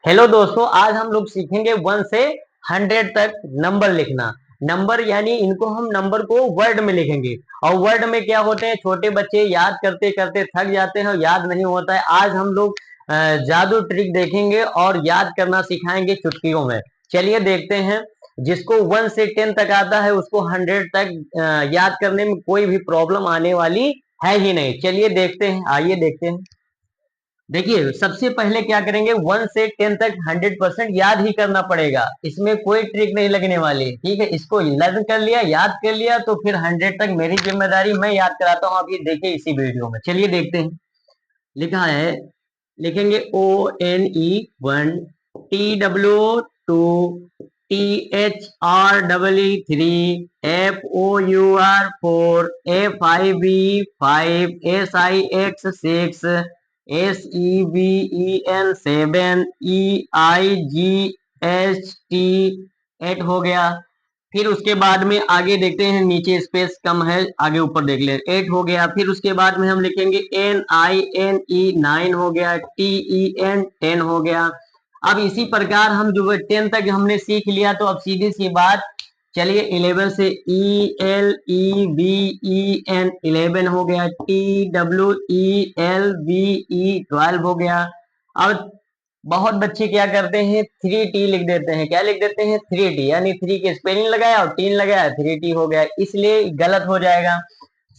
Hello दोस्तों, आज हम लोग सीखेंगे 1 से 100 तक नंबर लिखना। नंबर यानी इनको हम नंबर को वर्ड में लिखेंगे। और वर्ड में क्या होते हैं, छोटे बच्चे याद करते करते थक जाते हैं और याद नहीं होता है। आज हम लोग जादू ट्रिक देखेंगे और याद करना सिखाएंगे चुटकियों में। चलिए देखते हैं। जिसको 1 से 10 तक आता है उसको 100 तक याद करने में कोई भी प्रॉब्लम आने वाली है ही नहीं। चलिए देखते हैं, आइए देखते हैं। देखिए सबसे पहले क्या करेंगे, 1 से 10 तक 100% याद ही करना पड़ेगा। इसमें कोई ट्रिक नहीं लगने वाली, ठीक है। इसको लर्न कर लिया, याद कर लिया तो फिर 100 तक मेरी जिम्मेदारी, मैं याद कराता हूँ। अभी देखिए इसी वीडियो में, चलिए देखते हैं। लिखा है, लिखेंगे ONE 1, TW 2, THREE 3, FOUR 4, FIV 5, SIX 6, SEVEN 7, EIGHT 8 हो गया। फिर उसके बाद में आगे देखते हैं, नीचे स्पेस कम है, आगे ऊपर देख ले। 8 हो गया। फिर उसके बाद में हम लिखेंगे NINE 9 हो गया, TEN 10 हो गया। अब इसी प्रकार हम जो 10 तक हमने सीख लिया, तो अब सीधी सी बात, चलिए 11 से ELEVEN 11 हो गया, TWELVE 12 हो गया। अब बहुत बच्चे क्या करते हैं, 3T लिख देते हैं। क्या लिख देते हैं, 3T, यानी 3 की स्पेलिंग लगाया और 3 लगाया, 3T हो गया, इसलिए गलत हो जाएगा।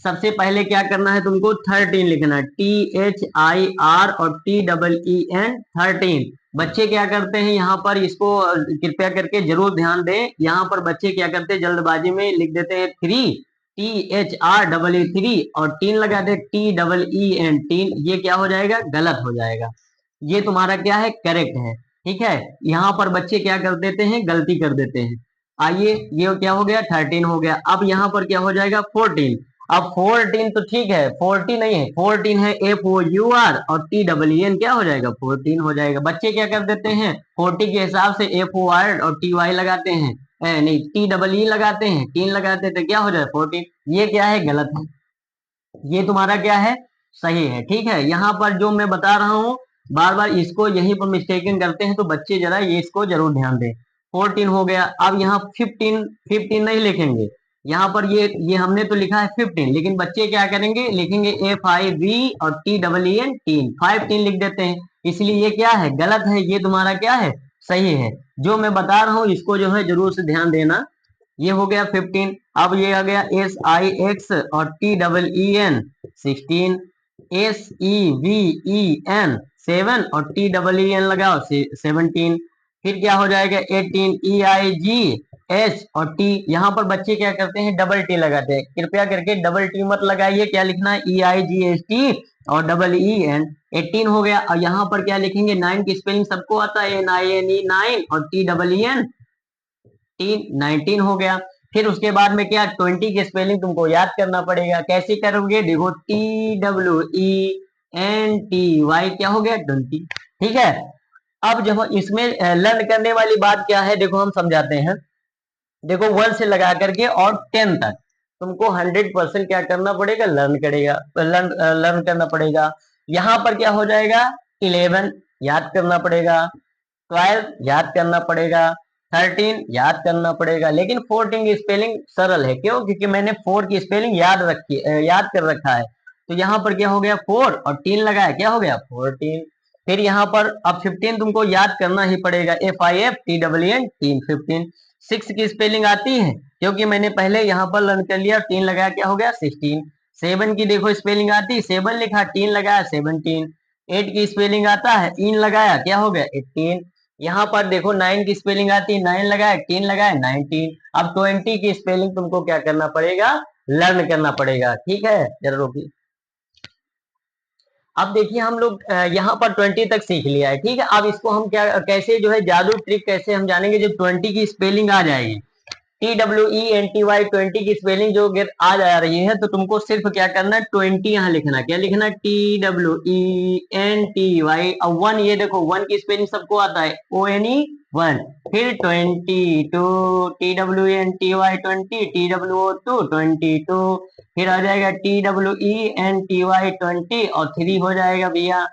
सबसे पहले क्या करना है, तुमको 13 लिखना है, THIR और TEEN 13। बच्चे क्या करते हैं यहाँ पर, इसको कृपया करके जरूर ध्यान दें। यहाँ पर बच्चे क्या करते हैं, जल्दबाजी में लिख देते हैं 3, THREE और 3 लगा दे, TEEN 3। ये क्या हो जाएगा, गलत हो जाएगा। ये तुम्हारा क्या है, करेक्ट है, ठीक है। यहाँ पर बच्चे क्या कर देते हैं, गलती कर देते हैं। आइए, ये क्या हो गया, 13 हो गया। अब यहाँ पर क्या हो जाएगा, 14। अब 14 तो ठीक है, 40 नहीं है, 14 है, FOUR और TEEN क्या हो जाएगा, 14 हो जाएगा। बच्चे क्या कर देते हैं, 40 के हिसाब से FOR और TY लगाते हैं, नहीं TEE लगाते हैं, 3 लगाते हैं, तो क्या हो जाए 14। ये क्या है, गलत है। ये तुम्हारा क्या है, सही है, ठीक है। यहाँ पर जो मैं बता रहा हूँ, बार बार इसको यहीं पर मिस्टेकिंग करते हैं, तो बच्चे जरा ये इसको जरूर ध्यान दें। 14 हो गया। अब यहाँ 15, 15 नहीं लिखेंगे। यहाँ पर ये हमने तो लिखा है 15, लेकिन बच्चे क्या करेंगे, लिखेंगे FIV और TEEN 3, 5 लिख देते हैं। इसलिए ये क्या है, गलत है। ये तुम्हारा क्या है, सही है। जो मैं बता रहा हूँ इसको जो है जरूर से ध्यान देना। ये हो गया 15। अब ये आ गया SIX और TEEN 16, SEVEN 7 और TEEN लगाओ 17। फिर क्या हो जाएगा 18, EIGH और T। यहाँ पर बच्चे क्या करते हैं, डबल टी लगाते हैं। कृपया करके डबल टी मत लगाइए, क्या लिखना है, EIGHT और EEN। 18 हो गया। और यहाँ पर क्या लिखेंगे, 9 की स्पेलिंग सबको आता है, NINE 9 और TEEN 19 हो गया। फिर उसके बाद में क्या, 20 की स्पेलिंग तुमको याद करना पड़ेगा। कैसे करोगे, देखो TWENTY क्या हो गया, 20, ठीक है। अब जब इसमें लर्न करने वाली बात क्या है, देखो हम समझाते हैं। देखो 1 से लगा करके और 10 तक तुमको 100% क्या करना पड़ेगा, लर्न करेगा, लर्न करना पड़ेगा। यहाँ पर क्या हो जाएगा, 11 याद करना पड़ेगा, 12 याद करना पड़ेगा, 13 याद करना पड़ेगा। लेकिन 14 की स्पेलिंग सरल है, क्यों, क्योंकि मैंने 4 की स्पेलिंग याद कर रखा है। तो यहाँ पर क्या हो गया, 4 और 3 लगाया, क्या हो गया, 14। फिर यहाँ पर अब 15 तुमको याद करना ही पड़ेगा, FIFTEEN 3, 15। 6 की स्पेलिंग आती है, क्योंकि मैंने पहले यहाँ पर लर्न कर लिया, 3 लगाया, क्या हो गया, 16। 7 की देखो स्पेलिंग आती, 7 लिखा, 3 लगाया, 17। 8 की स्पेलिंग आता है, 3 लगाया, क्या हो गया, 18। यहाँ पर देखो 9 की स्पेलिंग आती है, 9 लगाया, 3 लगाया, 19। अब 20 की स्पेलिंग तुमको क्या करना पड़ेगा, लर्न करना पड़ेगा, ठीक है। जरा रोकिए। अब देखिए हम लोग यहाँ पर 20 तक सीख लिया है, ठीक है। अब इसको हम क्या, कैसे जो है जादू ट्रिक कैसे हम जानेंगे, जब 20 की स्पेलिंग आ जाएगी, TWENTY 20 की स्पेलिंग जो आ जा रही है, तो तुमको सिर्फ क्या करना है, 20 यहाँ लिखना है। क्या लिखना है, TWENTY। अब 1, ये देखो 1 की स्पेलिंग सबको आता है, ONE 1। फिर 22, TWENTY 20, TWO 2 22। फिर आ जाएगा TWENTY 20 और 3 हो जाएगा भैया,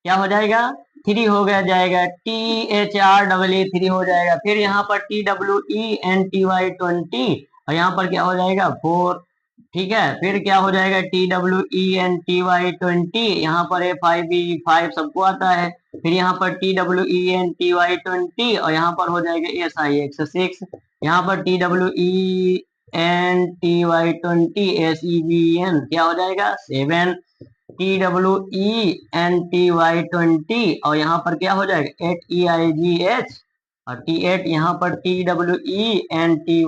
क्या हो जाएगा, थ्री हो गया जाएगा, THR थ्री हो जाएगा। फिर यहाँ पर TWENTY 20 और यहाँ पर क्या हो जाएगा 4। ठीक है, फिर क्या हो जाएगा TWENTY 20, यहाँ पर F5 सबको आता है। फिर यहाँ पर TWENTY 20 और यहाँ पर हो जाएगा SIX 6। यहाँ पर TWENTY 20 क्या हो जाएगा 7। TWENTY 20 और यहाँ पर क्या हो जाएगा 8EIGH और T8। यहाँ पर TWENTY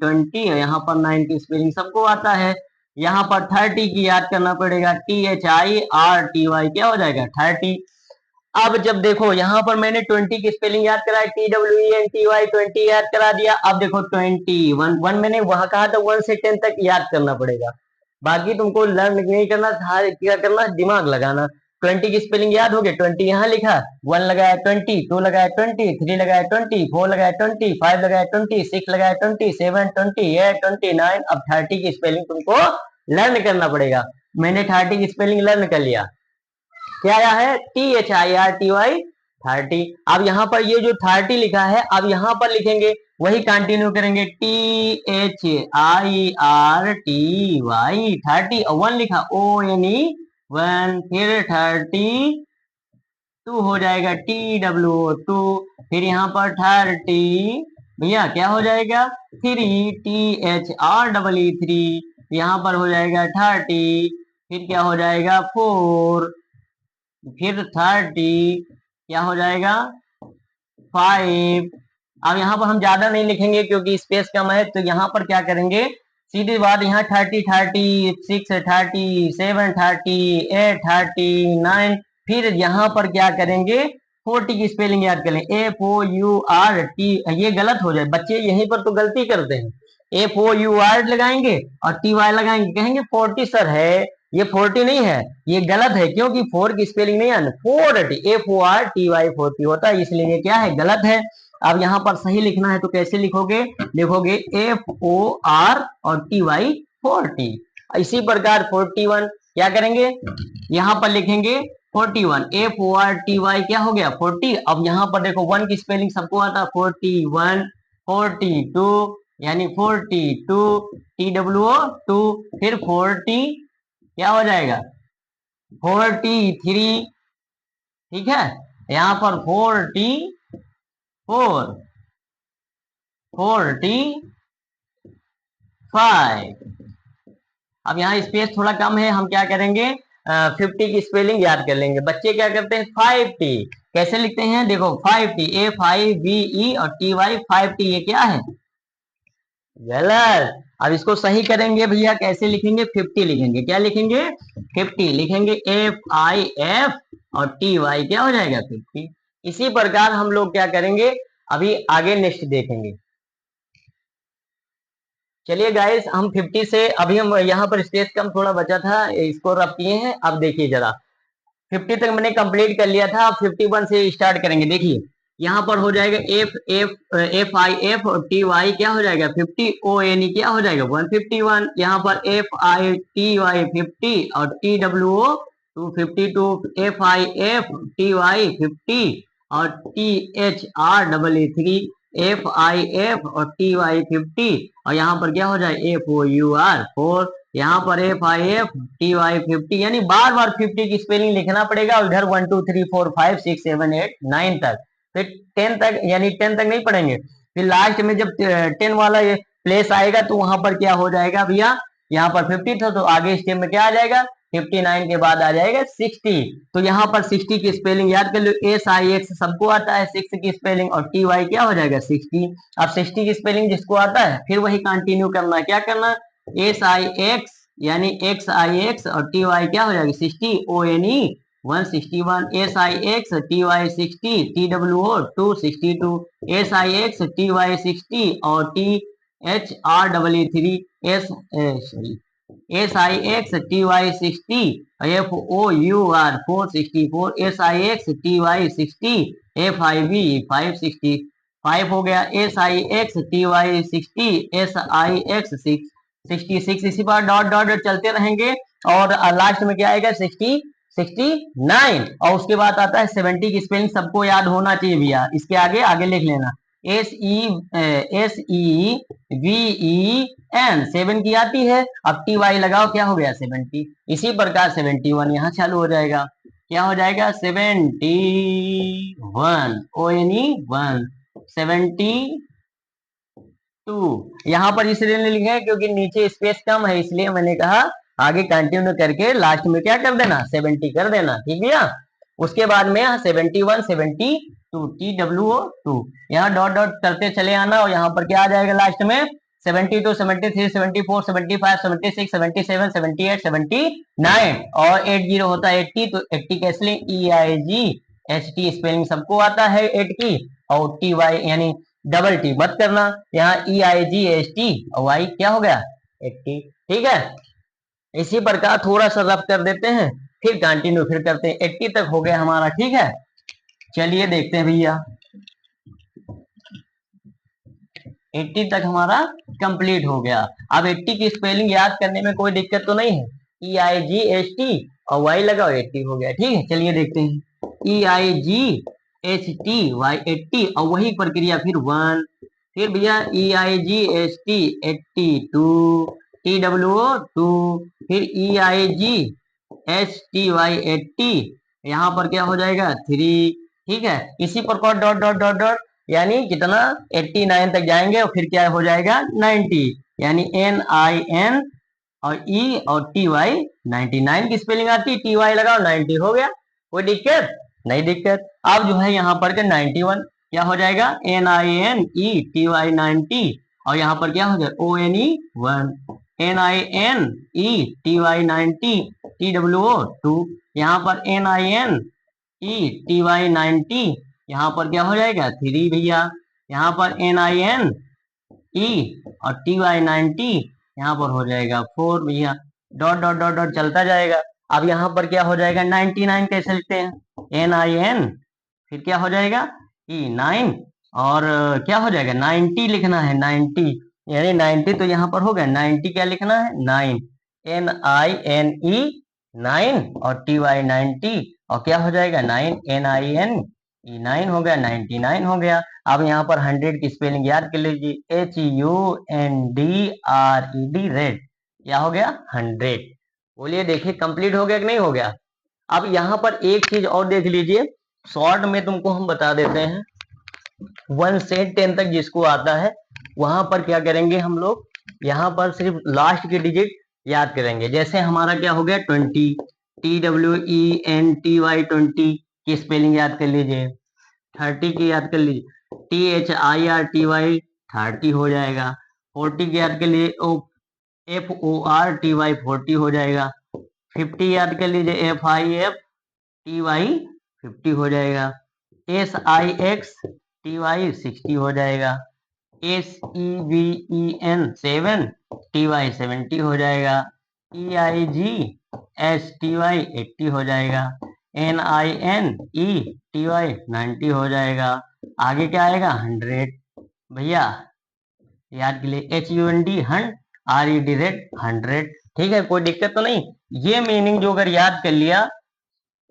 20 और यहाँ पर 9 की स्पेलिंग सबको आता है। यहाँ पर 30 की याद करना पड़ेगा, THIRTY क्या हो जाएगा 30। अब जब देखो यहाँ पर मैंने 20 की स्पेलिंग याद कराया, TWENTY 20 याद करा दिया। अब देखो 21 मैंने वहां कहा था 1 से 10 तक याद करना पड़ेगा, बाकी तुमको लर्न नहीं करना था, क्या करना दिमाग लगाना। 20 की स्पेलिंग याद हो गई, 20 यहाँ लिखा, 1 लगाया 20, 2 लगाया 20, 3 लगाया 20, 4 लगाया 20, 5 लगाया 20, 6 लगाया 20, 7 20, 8 29। अब 30 की स्पेलिंग तुमको लर्न करना पड़ेगा। मैंने 30 की स्पेलिंग लर्न कर लिया, क्या आया है THIRTY 30। अब यहाँ पर ये जो 30 लिखा है, अब यहाँ पर लिखेंगे वही कंटिन्यू करेंगे, THIRTY 30 और 1 लिखा ONE 1। फिर 32 हो जाएगा TWO 2। फिर यहाँ पर 30 भैया क्या हो जाएगा 3 THR 3। यहाँ पर हो जाएगा 30। फिर क्या हो जाएगा 4। फिर 30 क्या हो जाएगा 5। अब यहाँ पर हम ज्यादा नहीं लिखेंगे क्योंकि स्पेस कम है, तो यहाँ पर क्या करेंगे सीधी बात, यहाँ 30 36 37 38 39। फिर यहाँ पर क्या करेंगे 40 की स्पेलिंग याद करें, FOURT। ये गलत हो जाए, बच्चे यहीं पर तो गलती करते हैं, FOUR लगाएंगे और TY लगाएंगे, कहेंगे 40 सर है, ये 40 नहीं है, ये गलत है क्योंकि 4 की स्पेलिंग नहीं आना, 40 FORTY 40 होता है, इसलिए ये क्या है गलत है। अब यहाँ पर सही लिखना है तो कैसे लिखोगे, लिखोगे FOR और TY 40। इसी प्रकार 41 क्या करेंगे, यहाँ पर लिखेंगे 41 FORTY क्या हो गया 40। अब यहाँ पर देखो 1 की स्पेलिंग सबको आता, 41 42 यानी 42 TWO 2। फिर 40 क्या हो जाएगा 43। ठीक है, यहाँ पर 44 45। अब यहाँ स्पेस थोड़ा कम है, हम क्या करेंगे 50 की स्पेलिंग याद कर लेंगे। बच्चे क्या करते हैं 50 कैसे लिखते हैं, देखो 50 FIVE और TY 50, ये क्या है गलत। अब इसको सही करेंगे भैया, कैसे लिखेंगे 50 लिखेंगे, क्या लिखेंगे 50 लिखेंगे, FIF और TY क्या हो जाएगा 50। इसी प्रकार हम लोग क्या करेंगे, अभी आगे नेक्स्ट देखेंगे। चलिए गाइस, हम 50 से अभी हम यहाँ पर स्पेस कम थोड़ा बचा था, इसको रब किए हैं। अब देखिए जरा 50 तक मैंने कंप्लीट कर लिया था, अब 51 से स्टार्ट करेंगे। देखिए यहाँ पर हो जाएगा FIF और TY क्या हो जाएगा 50, ONE क्या हो जाएगा 151। यहाँ पर FITY 50 और TWO 252, FIF TY 50 और THR 3 FIF और TY 50 और यहाँ पर क्या हो जाए FOUR 4। यहाँ पर FIF TY 50, यानी बार बार 50 की स्पेलिंग लिखना पड़ेगा। और इधर 1 2 3 4 5 6 7 8 9 तक, फिर 10 तक, यानी 10 तक नहीं पढ़ेंगे। फिर लास्ट में जब 10 वाला ये प्लेस आएगा तो वहां पर क्या हो जाएगा भैया, यहाँ पर 50 था तो आगे स्टेप में क्या आ जाएगा 59 के बाद आ जाएगा 60। तो यहाँ पर 60 की स्पेलिंग याद कर लो, SIX सबको आता है 6 की स्पेलिंग और TY क्या हो जाएगा 60। अब 60 की स्पेलिंग जिसको आता है फिर वही कंटिन्यू करना है, क्या करना SIX यानी XIX और TY क्या हो जाएगा 60, ONE 161, SIX TY 60, TWO 262, SIX TY 60 और THR 3 SIX TY 60 FOUR 464, SIX TY 60 FIV 565 हो गया, SIX TY 60 SIX 66। इसी बार डॉट डॉट चलते रहेंगे और लास्ट में क्या आएगा 67। 69। और उसके बाद आता है 70 की स्पेलिंग सबको याद होना चाहिए भैया, इसके आगे आगे लिख लेना, SEVEN 7 की आती है। अब TY लगाओ, क्या हो गया 70। इसी प्रकार 71 यहाँ चालू हो जाएगा, क्या हो जाएगा 71 ONE 72। यहाँ पर इसलिए नहीं लिखे क्योंकि नीचे स्पेस कम है, इसलिए मैंने कहा आगे कंटिन्यू करके लास्ट में क्या कर देना 70 कर देना, ठीक है। उसके बाद में 71 72 TWO2 यहाँ डॉट डॉट करते चले आना, और यहाँ पर क्या आ जाएगा लास्ट में 72 73 74 75 76 77 78 79 और 80 होता है 80, तो 80 कैसे EIGHT स्पेलिंग सबको आता है 8 की, और TY यानी डबल टी मत करना, यहाँ EIGHT और Y क्या हो गया 80, ठीक है। इसी प्रकार थोड़ा सा रफ कर देते हैं, फिर कंटिन्यू फिर करते हैं। 80 तक हो गया हमारा, ठीक है। चलिए देखते हैं भैया, 80 तक हमारा कंप्लीट हो गया। अब 80 की स्पेलिंग याद करने में कोई दिक्कत तो नहीं है, EIGHT और Y लगाओ 80 हो गया, ठीक है। चलिए देखते हैं, EIGHTY 80 और वही प्रक्रिया फिर 1, फिर भैया EIGHT 82 TWO2, फिर EIGHTY 80 यहाँ पर क्या हो जाएगा 3, ठीक है। इसी प्रकार डॉट डॉट डॉट डॉट यानी कितना 89 तक जाएंगे और फिर क्या हो जाएगा 90, यानी NIN और E और TY 99 की स्पेलिंग आती, TY लगाओ 90 हो गया, कोई दिक्कत नहीं दिक्कत। अब जो है यहाँ पर 91 क्या हो जाएगा NINETY 90 और यहाँ पर क्या हो जाएगा ONE1 NINETY 90 TWO2 यहाँ पर NINETY 90 यहाँ पर क्या हो जाएगा 3 भैया, यहाँ पर NINE और TY 90 यहाँ पर हो जाएगा 4 भैया, डॉट डॉट डॉट डॉट चलता जाएगा। अब यहाँ पर क्या हो जाएगा 99 कैसे लिखते हैं NIN, फिर क्या हो जाएगा E9 और क्या हो जाएगा 90 लिखना है 90, यानी 90 तो यहाँ पर हो गया 90 क्या लिखना है 9 NINE 9 और TY 90 और क्या हो जाएगा 9 NINE9 हो गया 99 हो गया। अब यहाँ पर 100 की स्पेलिंग याद कर लीजिए HUNDRED रेड, क्या हो गया 100। बोलिए देखिए कंप्लीट हो गया कि नहीं हो गया। अब यहाँ पर एक चीज और देख लीजिए, शॉर्ट में तुमको हम बता देते हैं, 1 से 10 तक जिसको आता है वहां पर क्या करेंगे हम लोग, यहाँ पर सिर्फ लास्ट की डिजिट याद करेंगे। जैसे हमारा क्या हो गया 20 TWENTY 20 की स्पेलिंग याद कर लीजिए, 30 की याद कर लीजिए THIRTY 30 हो जाएगा, 40 की याद कर लीजिए FORTY 40 हो जाएगा, 50 याद कर लीजिए FIFTY 50 हो जाएगा, SIXTY 60 हो जाएगा, SEVEN 7 TY 70 हो जाएगा, EIGHTY 80 हो जाएगा, NINETY 90 हो जाएगा। आगे क्या आएगा 100 भैया याद के लिए HUND रेड 100, ठीक है, कोई दिक्कत तो नहीं। ये मीनिंग जो अगर याद कर लिया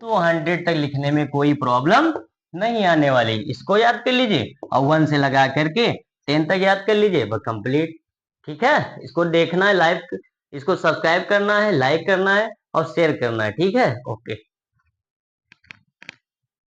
तो 100 तक लिखने में कोई प्रॉब्लम नहीं आने वाली। इसको याद कर लीजिए और 1 से लगा करके 10 तक याद कर लीजिए, बस कंप्लीट, ठीक है। इसको देखना है लाइव, इसको सब्सक्राइब करना है, लाइक करना है और शेयर करना है, ठीक है, ओके।